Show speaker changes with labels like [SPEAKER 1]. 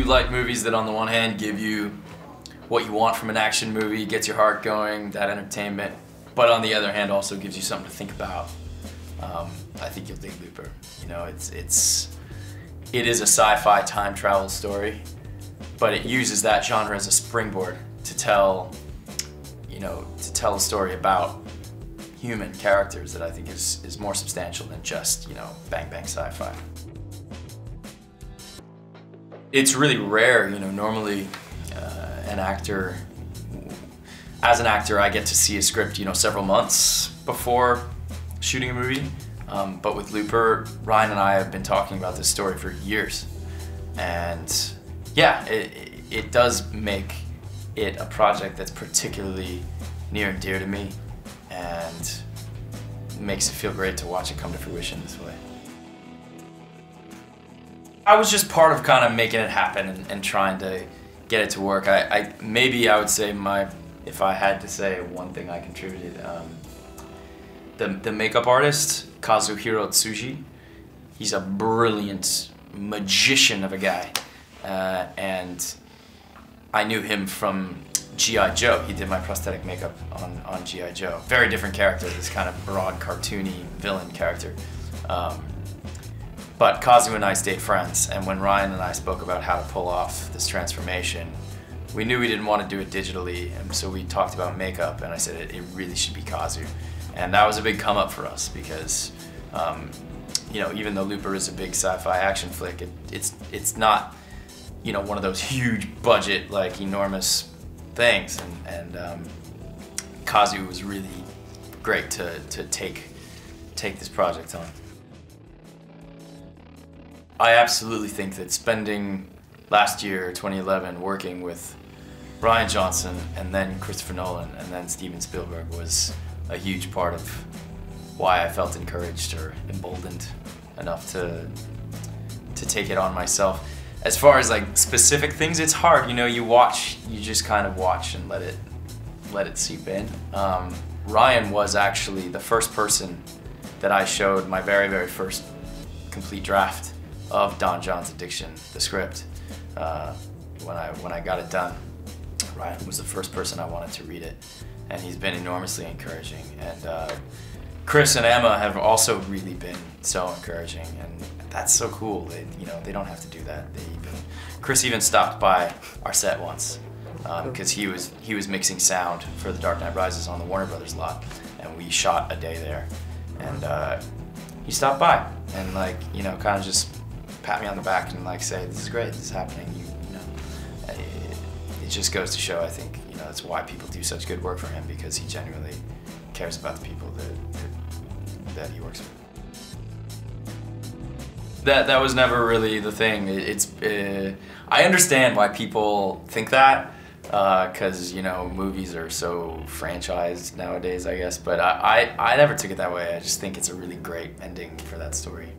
[SPEAKER 1] like movies that on the one hand give you what you want from an action movie, gets your heart going, that entertainment, but on the other hand also gives you something to think about, I think you'll dig Looper. You know, it is a sci-fi time travel story, but it uses that genre as a springboard to tell a story about human characters that I think is more substantial than just, bang bang sci-fi. It's really rare, normally as an actor I get to see a script, several months before shooting a movie. But with Looper, Ryan and I have been talking about this story for years. And yeah, it does make it a project that's particularly near and dear to me, and it makes it feel great to watch it come to fruition this way. I was just part of kind of making it happen and trying to get it to work. Maybe I would say if I had to say one thing I contributed, the makeup artist, Kazuhiro Tsuji, he's a brilliant magician of a guy. And I knew him from G.I. Joe. He did my prosthetic makeup on G.I. Joe. Very different character, this kind of broad, cartoony villain character. But Kazu and I stayed friends, and when Ryan and I spoke about how to pull off this transformation, we knew we didn't want to do it digitally, and so we talked about makeup, and I said it really should be Kazu. And that was a big come up for us because, even though Looper is a big sci-fi action flick, it's not, one of those huge budget, like enormous things. And Kazu was really great to take this project on. I absolutely think that spending last year, 2011, working with Rian Johnson and then Christopher Nolan and then Steven Spielberg was a huge part of why I felt encouraged or emboldened enough to take it on myself. As far as like specific things, it's hard. You just kind of watch and let it seep in. Ryan was actually the first person that I showed my very, very first complete draft of Don John's Addiction, the script. When I got it done, Ryan was the first person I wanted to read it, and he's been enormously encouraging. And Chris and Emma have also really been so encouraging, and that's so cool. They don't have to do that. Chris even stopped by our set once because he was mixing sound for The Dark Knight Rises on the Warner Brothers lot, and we shot a day there. And he stopped by and kind of just pat me on the back and say, "This is great. This is happening." It just goes to show, I think, that's why people do such good work for him, because he genuinely cares about the people that he works with. That was never really the thing. I understand why people think that, because movies are so franchised nowadays, I guess. But I never took it that way. I just think it's a really great ending for that story.